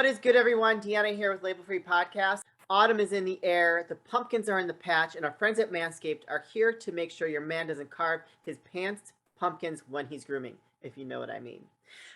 What is good, everyone? Deanna here with Label Free Podcast. Autumn is in the air, the pumpkins are in the patch, and our friends at Manscaped are here to make sure your man doesn't carve his pants pumpkins when he's grooming, if you know what I mean.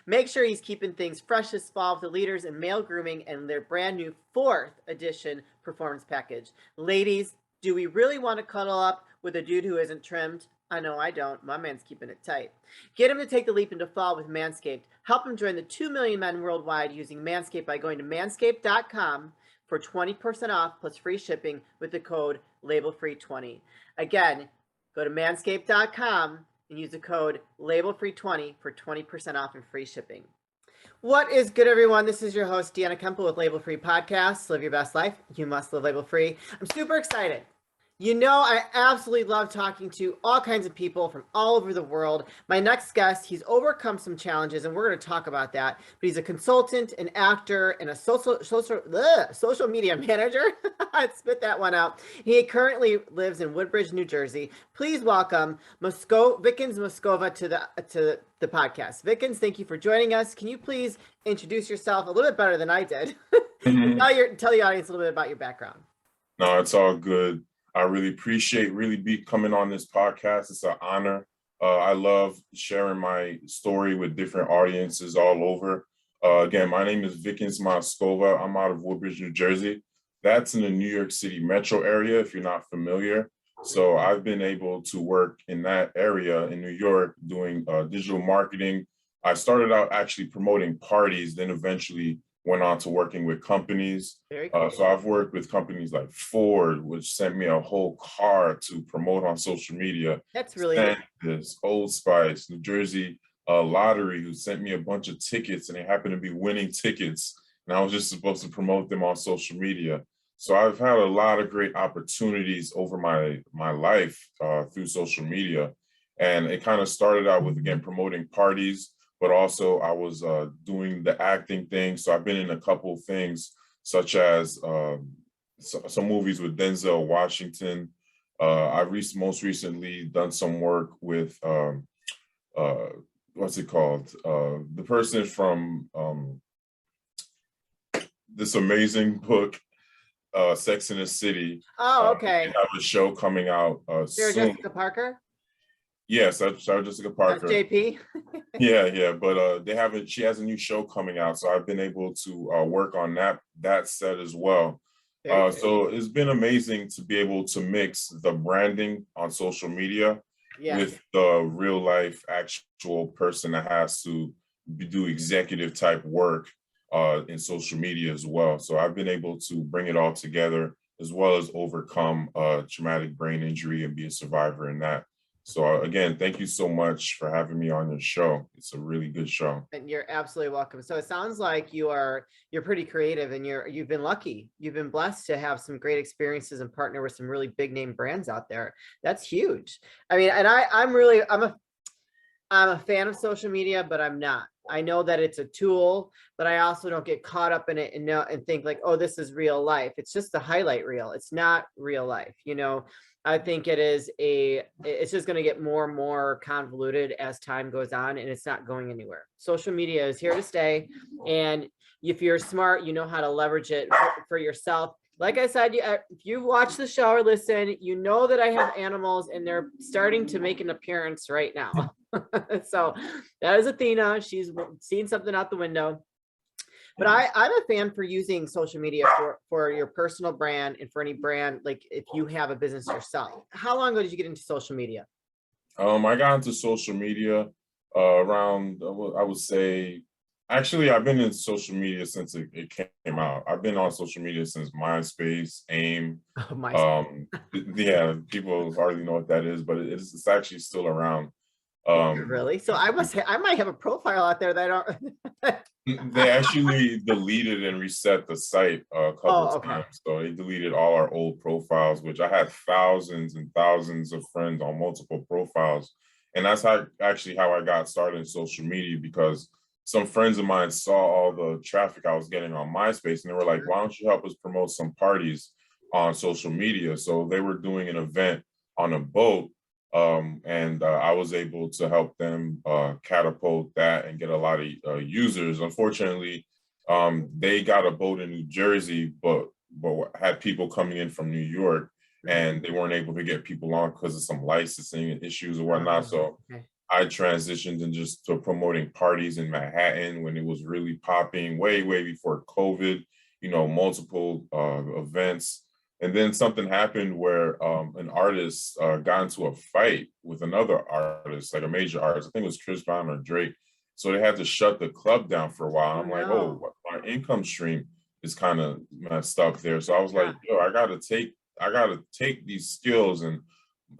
Make sure he's keeping things fresh this fall with the leaders in male grooming and their brand new 4th edition performance package. Ladies, do we really want to cuddle up with a dude who isn't trimmed? I know I don't. My man's keeping it tight. Get him to take the leap into fall with Manscaped. Help him join the 2 million men worldwide using Manscaped by going to manscaped.com for 20% off plus free shipping with the code LABELFREE20. Again, go to manscaped.com and use the code LABELFREE20 for 20% off and free shipping. What is good, everyone? This is your host, Deanna Kuempel with Label Free Podcast. Live your best life. You must live label free. I'm super excited. You know, I absolutely love talking to all kinds of people from all over the world. My next guest, he's overcome some challenges, and we're going to talk about that. But he's a consultant, an actor, and a social media manager. I spit that one out. He currently lives in Woodbridge, New Jersey. Please welcome Vikens Moscova to the podcast. Vikens, thank you for joining us. Can you please introduce yourself a little bit better than I did? Tell the audience a little bit about your background. No, it's all good. I really appreciate coming on this podcast. It's an honor. I love sharing my story with different audiences all over. Again, my name is Vikens Moscova. I'm out of Woodbridge, New Jersey. That's in the New York City metro area, if you're not familiar. So I've been able to work in that area in New York doing digital marketing. I started out actually promoting parties, then eventually went on to working with companies. So I've worked with companies like Ford, which sent me a whole car to promote on social media. That's really nice. Old Spice, New Jersey Lottery, who sent me a bunch of tickets, and they happened to be winning tickets. And I was just supposed to promote them on social media. So I've had a lot of great opportunities over my life through social media. And it kind of started out with, again, promoting parties, but also I was doing the acting thing. So I've been in a couple of things, such as some movies with Denzel Washington. I've most recently done some work with, what's it called? The person from this amazing book, Sex and the City. Oh, okay. They have a show coming out Sarah soon. Jessica Parker? Yes, Sarah Jessica Parker. JP. Yeah, but she has a new show coming out, so I've been able to work on that set as well. So it's been amazing to be able to mix the branding on social media with the real life actual person that has to do executive type work in social media as well. So I've been able to bring it all together, as well as overcome traumatic brain injury and be a survivor in that. So again, thank you so much for having me on your show. It's a really good show. And you're absolutely welcome. So it sounds like you're pretty creative, and you've been lucky. You've been blessed to have some great experiences and partner with some really big name brands out there. That's huge. I mean, and I'm a fan of social media, but I'm not. I know that it's a tool, but I also don't get caught up in it and think like, oh, this is real life. It's just a highlight reel. It's not real life. You know, I think it's just going to get more and more convoluted as time goes on, and it's not going anywhere. Social media is here to stay. And if you're smart, you know how to leverage it for yourself. Like I said, if you watch the show or listen, you know that I have animals, and they're starting to make an appearance right now. So that is Athena. She's seen something out the window. But I'm a fan for using social media for your personal brand and for any brand, like if you have a business yourself. How long ago did you get into social media? I got into social media around, I would say, actually, I've been in social media since it came out. I've been on social media since MySpace, AIM. Yeah, people already know what that is, but it's actually still around. Really? So I might have a profile out there that I don't. They actually deleted and reset the site a couple times. So they deleted all our old profiles, which I had thousands and thousands of friends on multiple profiles. And that's how I got started in social media, because some friends of mine saw all the traffic I was getting on MySpace, and they were like, why don't you help us promote some parties on social media? So they were doing an event on a boat. And I was able to help them catapult that and get a lot of users. Unfortunately, They got a boat in New Jersey, but had people coming in from New York, and they weren't able to get people on because of some licensing issues or whatnot. So Okay. I transitioned and just to promoting parties in Manhattan when it was really popping, way before COVID. Multiple events. And then something happened where an artist got into a fight with another artist, like a major artist. I think it was Chris Brown or Drake. So they had to shut the club down for a while. And Oh I'm like, no. oh, my income stream is kind of messed up there. So I was Yeah. like, yo, I gotta take these skills and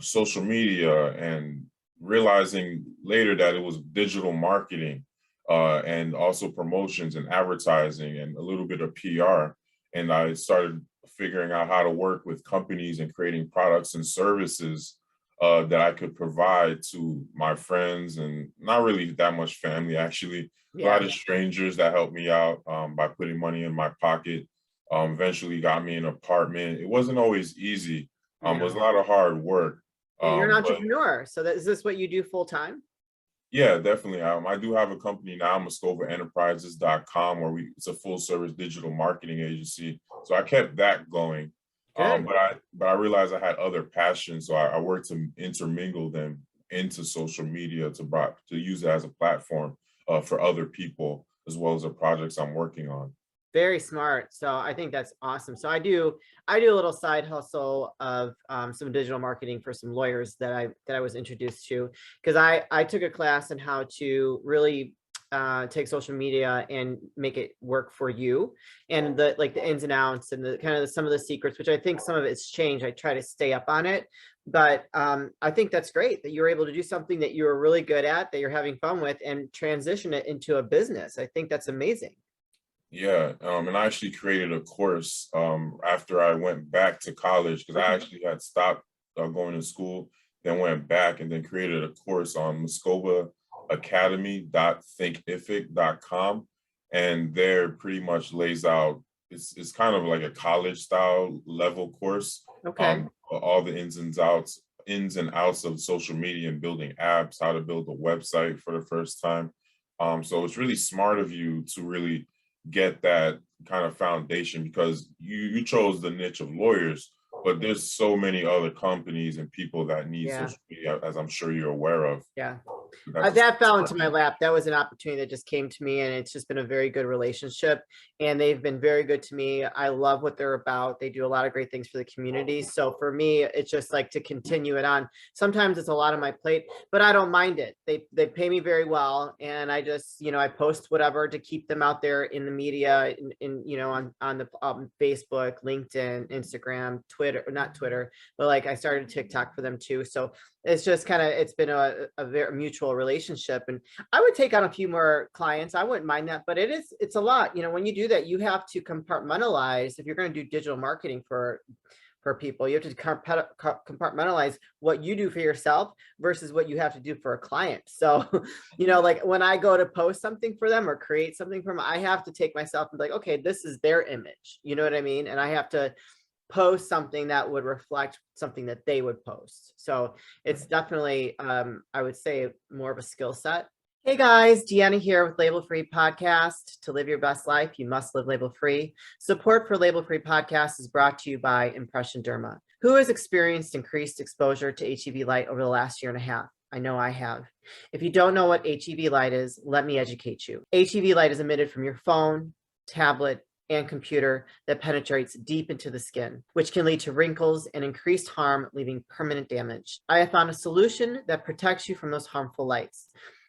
social media, and realizing later that it was digital marketing, and also promotions and advertising and a little bit of PR. And I started figuring out how to work with companies and creating products and services that I could provide to my friends, and not really that much family, actually. A lot Yeah. of strangers that helped me out by putting money in my pocket. Eventually got me an apartment. It wasn't always easy. It was a No. lot of hard work. Yeah, you're an But entrepreneur. So is this what you do full time? yeah, definitely. I do have a company now, MuskovaEnterprises.com, where it's a full service digital marketing agency. So I kept that going. Good. But I realized I had other passions. So I worked to intermingle them into social media to use it as a platform for other people, as well as the projects I'm working on. Very smart. So I think that's awesome. So I do a little side hustle of some digital marketing for some lawyers that I was introduced to, because I took a class on how to really take social media and make it work for you, and the ins and outs and the kind of some of the secrets, which I think some of it's changed. I try to stay up on it, but I think that's great that you're able to do something that you're really good at, that you're having fun with, and transition it into a business. I think that's amazing. Yeah, and I actually created a course after I went back to college, because I Okay. actually had stopped going to school, then went back and then created a course on MuskovaAcademy.thinkific.com, and there pretty much lays out. It's kind of like a college style level course. Okay. All the ins and outs of social media and building apps, how to build a website for the first time. So it's really smart of you to really get that kind of foundation, because you chose the niche of lawyers, but there's so many other companies and people that need Yeah. social media, as I'm sure you're aware of. Yeah. That's just That fell into my lap. That was an opportunity that just came to me, and it's just been a very good relationship. And they've been very good to me. I love what they're about. They do a lot of great things for the community. So for me, it's just like to continue it on. Sometimes it's a lot on my plate, but I don't mind it. They pay me very well, and I just I post whatever to keep them out there in the media, on the Facebook, LinkedIn, Instagram, Twitter, not Twitter, but like I started TikTok for them too. So it's just it's been a very mutual relationship, and I would take on a few more clients. I wouldn't mind that, but it's a lot. When you do that, you have to compartmentalize. If you're going to do digital marketing for people, you have to compartmentalize what you do for yourself versus what you have to do for a client. So, like when I go to post something for them or create something for them, I have to take myself and be like, okay, this is their image. You know what I mean? And I have to post something that would reflect something that they would post. So it's definitely, I would say, more of a skill set. Hey guys, Deanna here with Label Free Podcast. To live your best life, you must live label free. Support for Label Free Podcast is brought to you by Impression Derma, who has experienced increased exposure to HEV light over the last year and a half. I know I have. If you don't know what HEV light is, let me educate you. HEV light is emitted from your phone, tablet, and computer that penetrates deep into the skin, which can lead to wrinkles and increased harm, leaving permanent damage. I have found a solution that protects you from those harmful lights.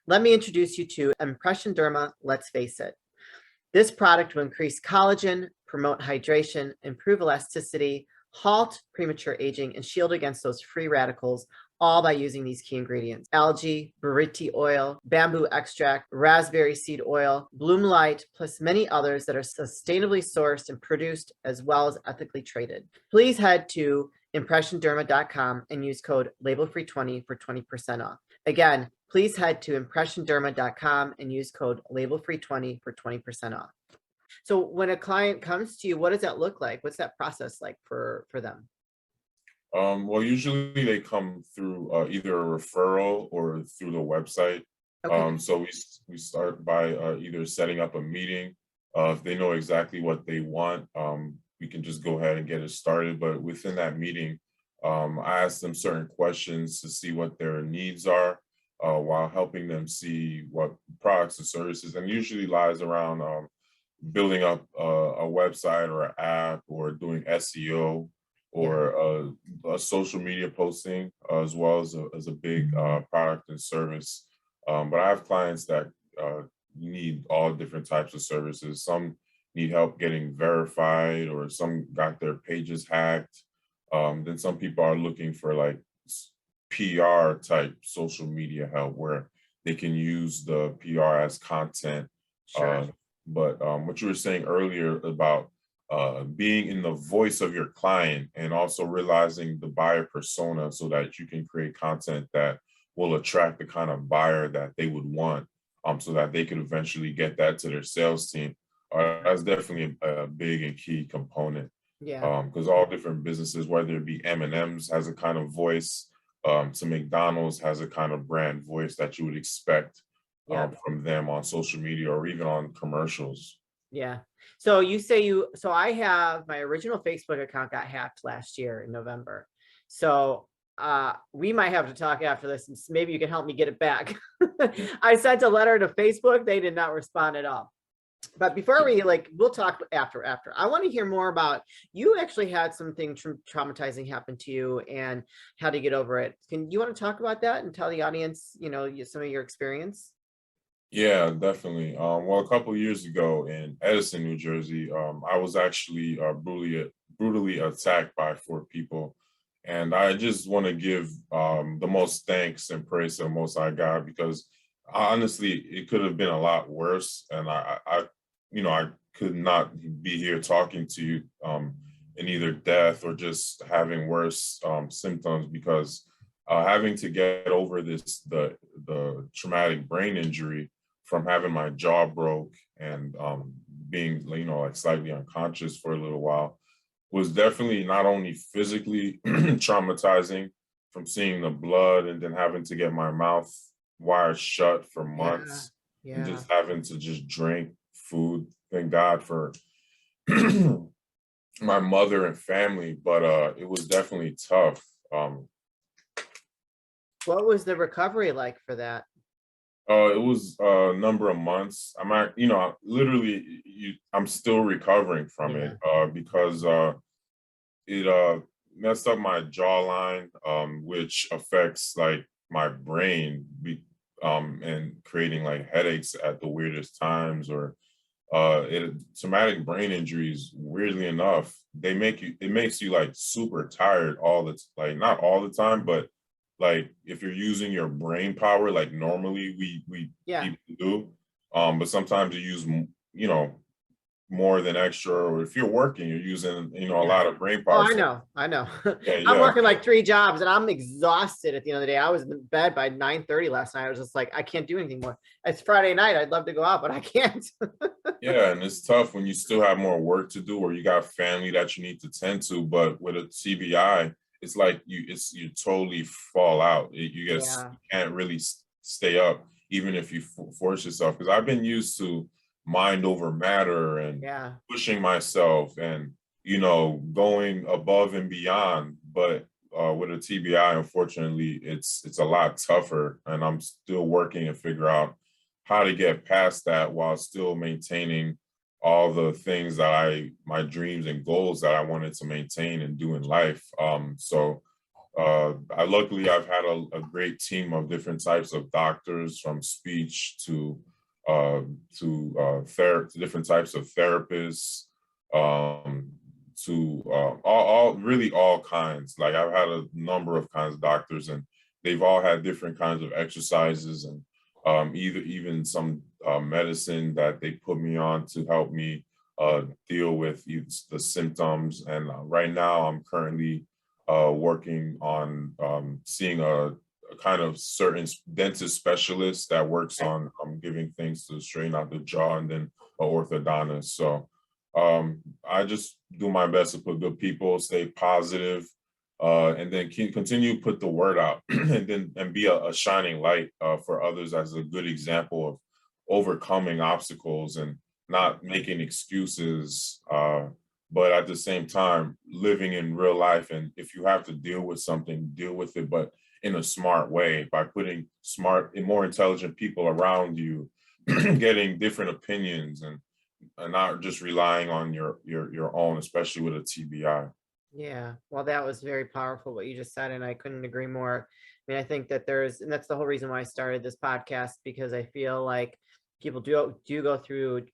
Let me introduce you to Impression Derma Let's Face It. This product will increase collagen, promote hydration, improve elasticity, halt premature aging, and shield against those free radicals, all by using these key ingredients: algae, buriti oil, bamboo extract, raspberry seed oil, bloom light, plus many others that are sustainably sourced and produced, as well as ethically traded. Please head to impressionderma.com and use code labelfree20 for 20% off. Again, please head to impressionderma.com and use code labelfree20 for 20% off. So when a client comes to you, what does that look like? What's that process like for them? Well, usually they come through either a referral or through the website. Okay. So we start by either setting up a meeting If they know exactly what they want, we can just go ahead and get it started. But within that meeting, I ask them certain questions to see what their needs are, while helping them see what products and services, and usually lies around building up a website or an app, or doing SEO, Yeah. or a social media posting, as well as a big product and service. But I have clients that need all different types of services. Some need help getting verified, or some got their pages hacked. Then some people are looking for like PR type social media help, where they can use the PR as content. Sure. Uh, but what you were saying earlier about being in the voice of your client, and also realizing the buyer persona, so that you can create content that will attract the kind of buyer that they would want, so that they could eventually get that to their sales team. That's definitely a big and key component, Yeah. because all different businesses, whether it be M&M's has a kind of voice, to McDonald's has a kind of brand voice that you would expect Yep. from them on social media, or even on commercials. Yeah. So you say so I have my original Facebook account got hacked last year in November. So we might have to talk after this, and maybe you can help me get it back. I sent a letter to Facebook. They did not respond at all. But before we'll talk after. I want to hear more about, you actually had something traumatizing happen to you and how to get over it. You want to talk about that and tell the audience, some of your experience? Yeah, definitely. Well, a couple years ago in Edison, New Jersey, I was actually brutally attacked by four people, and I just want to give the most thanks and praise to the Most High God, because honestly, it could have been a lot worse, and I could not be here talking to you in either death or just having worse symptoms, because having to get over the traumatic brain injury from having my jaw broke, and being, like slightly unconscious for a little while, was definitely not only physically traumatizing, from seeing the blood, and then having to get my mouth wired shut for Yeah. months, and Yeah. just having to just drink food. Thank God for my mother and family, but it was definitely tough. What was the recovery like for that? It was a number of months. Literally, I'm still recovering from Yeah. it, because it messed up my jawline, which affects like my brain, and creating like headaches at the weirdest times, or traumatic brain injuries, weirdly enough, it makes you like super tired like not all the time, but like if you're using your brain power like normally we Yeah. people do, but sometimes you use more than extra, or if you're working, you're using a Yeah. lot of brain Oh, power. I So know. I know. yeah, I'm yeah. working like 3 jobs and I'm exhausted at the end of the day. I was in bed by 9:30 last night. I was just like, I can't do anything more. It's Friday night. I'd love to go out, but I can't. Yeah, and it's tough when you still have more work to do, or you got family that you need to tend to. But with a TBI, it's like you totally fall out. Yeah. You can't really stay up, even if you force yourself. Because I've been used to mind over matter, and Yeah. pushing myself, and going above and beyond. But with a TBI, unfortunately, it's a lot tougher, and I'm still working to figure out how to get past that while still maintaining all the things that my dreams and goals that I wanted to maintain and do in life. I've had a great team of different types of doctors, from speech uh, to different types of therapists, um, to all really all kinds. Like I've had a number of kinds of doctors, and they've all had different kinds of exercises, and even some medicine that they put me on to help me deal with the symptoms. And right now, I'm currently working on seeing a kind of certain dentist specialist that works Okay. on giving things to straighten out the jaw, and then an orthodontist. So I just do my best to put good people, stay positive, and then continue to put the word out, and be a shining light for others, as a good example of overcoming obstacles, and not making excuses, but at the same time, living in real life. And if you have to deal with something, deal with it, but in a smart way by putting smart and more intelligent people around you, getting different opinions and not just relying on your own, especially with a TBI. Yeah, well, that was very powerful what you just said, and I couldn't agree more. I mean, I think that and that's the whole reason why I started this podcast, because I feel like people do go through,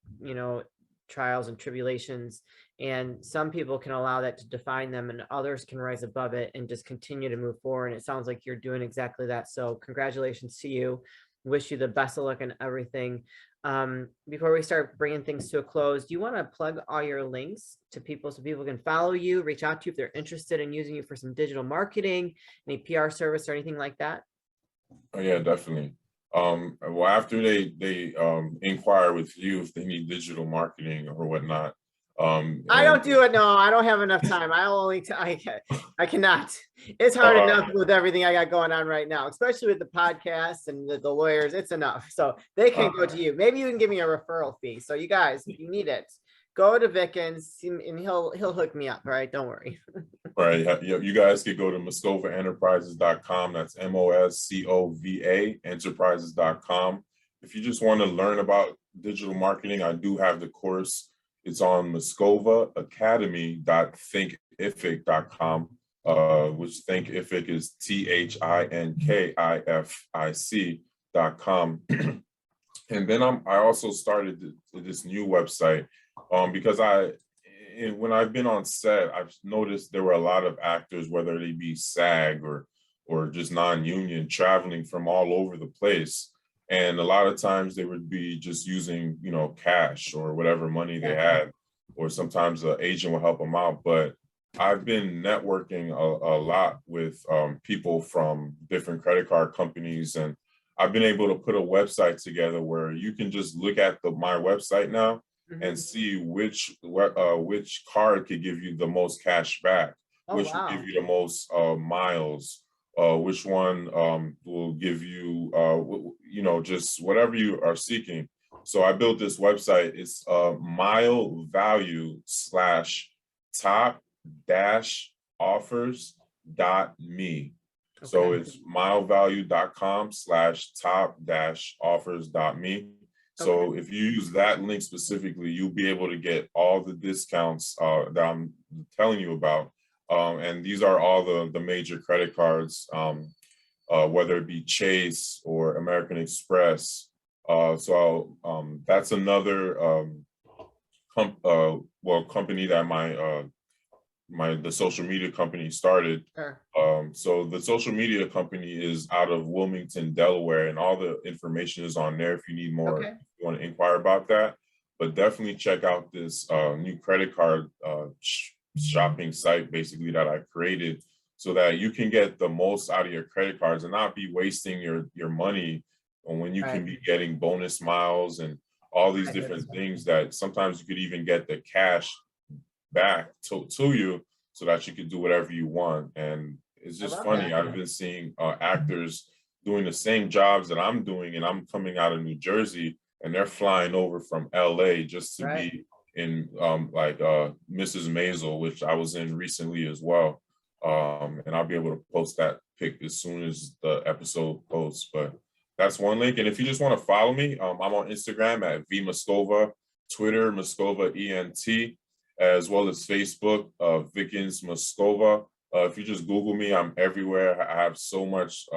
trials and tribulations, and some people can allow that to define them, and others can rise above it and just continue to move forward. And it sounds like you're doing exactly that. So congratulations to you. Wish you the best of luck in everything. Before we start bringing things to a close, do you want to plug all your links to people so people can follow you, reach out to you if they're interested in using you for some digital marketing, any PR service or anything like that? Oh yeah, definitely. Well, after they inquire with you if they need digital marketing or whatnot. I don't do it. No, I don't have enough time. I cannot. It's hard enough with everything I got going on right now, especially with the podcast and the lawyers. It's enough. So they can go to you. Maybe you can give me a referral fee. So you guys, if you need it, go to Vickens and he'll hook me up. All right. Don't worry. All right. You guys could go to moscovaenterprises.com. That's MOSCOVA enterprises.com. If you just want to learn about digital marketing, I do have the course. It's on moscovaacademy.thinkific.com, which Thinkific is THINKIFIC.com. And then I also started this new website because when I've been on set, I've noticed there were a lot of actors, whether they be SAG or just non-union, traveling from all over the place. And a lot of times they would be just using, cash or whatever money they had, or sometimes the agent will help them out. But I've been networking a lot with people from different credit card companies, and I've been able to put a website together where you can just look at my website now and see which card could give you the most cash back, which will give you the most miles, which one will give you, just whatever you are seeking. So I built this website. It's mile value / top-offers.me. Okay. So it's milevalue.com / top-offers.me. So if you use that link specifically, you'll be able to get all the discounts that I'm telling you about. And these are all the major credit cards, whether it be Chase or American Express. So that's another company that the social media company started. Sure. So the social media company is out of Wilmington, Delaware, and all the information is on there if you need more, if you want to inquire about that. But definitely check out this new credit card shopping site, basically, that I created, so that you can get the most out of your credit cards and not be wasting your money when you can be getting bonus miles and all these different things that sometimes you could even get the cash back to you so that you could do whatever you want. And it's just funny. I've been seeing actors doing the same jobs that I'm doing, and I'm coming out of New Jersey and they're flying over from LA just to be in Mrs. Maisel, which I was in recently as well. And I'll be able to post that pic as soon as the episode posts. But that's one link. And if you just want to follow me, I'm on Instagram at vmoscova, Twitter Moscova ENT, as well as Facebook, Vickens Moscova. If you just Google me, I'm everywhere. I have so much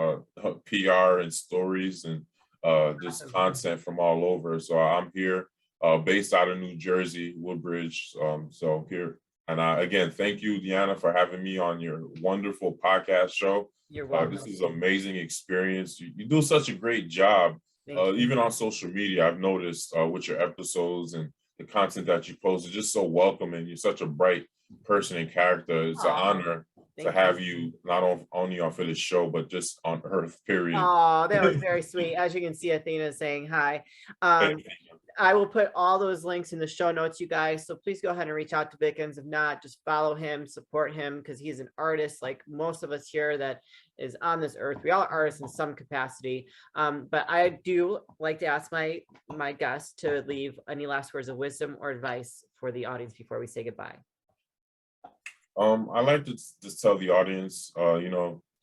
PR and stories and just content from all over. So I'm here, based out of New Jersey, Woodbridge. So here. And again, thank you, Deanna, for having me on your wonderful podcast show. You're welcome. This is an amazing experience. You do such a great job, even on social media. I've noticed with your episodes and the content that you post is just so welcoming. You're such a bright person and character. It's an honor to have you not only on for this show, but just on Earth, period. Oh, that was very sweet. As you can see, Athena is saying hi. I will put all those links in the show notes, you guys. So please go ahead and reach out to Vickens. If not, just follow him, support him, because he's an artist like most of us here that is on this earth. We all are artists in some capacity. But I do like to ask my guests to leave any last words of wisdom or advice for the audience before we say goodbye. I like to just tell the audience,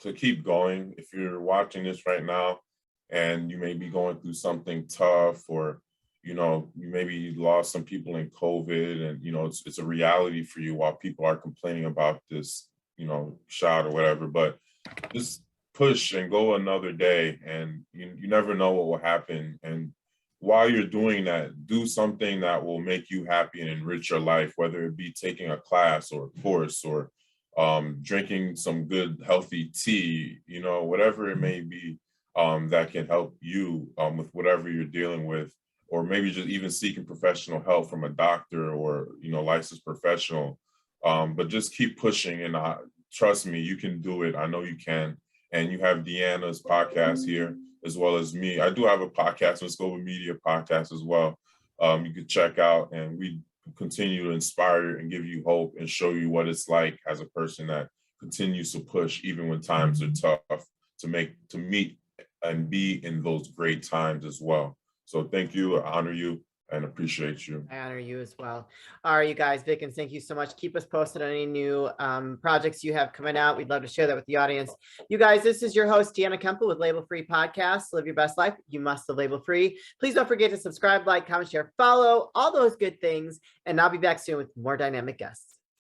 to keep going. If you're watching this right now and you may be going through something tough, or you maybe lost some people in COVID, and it's a reality for you while people are complaining about this, shot or whatever, but just push and go another day, and you never know what will happen. And while you're doing that, do something that will make you happy and enrich your life, whether it be taking a class or a course, or drinking some good healthy tea, whatever it may be, that can help you with whatever you're dealing with, or maybe just even seeking professional help from a doctor or licensed professional. But just keep pushing, and trust me, you can do it. I know you can. And you have Deanna's podcast here, as well as me. I do have a podcast, Let's Go With Media podcast as well. You could check out, and we continue to inspire and give you hope and show you what it's like as a person that continues to push even when times are tough, to meet and be in those great times as well. So thank you, I honor you and appreciate you. I honor you as well. All right, you guys, Vickens, thank you so much. Keep us posted on any new projects you have coming out. We'd love to share that with the audience. You guys, this is your host, Deanna Kuempel with Label Free Podcast. Live your best life. You must live label free. Please don't forget to subscribe, like, comment, share, follow, all those good things. And I'll be back soon with more dynamic guests.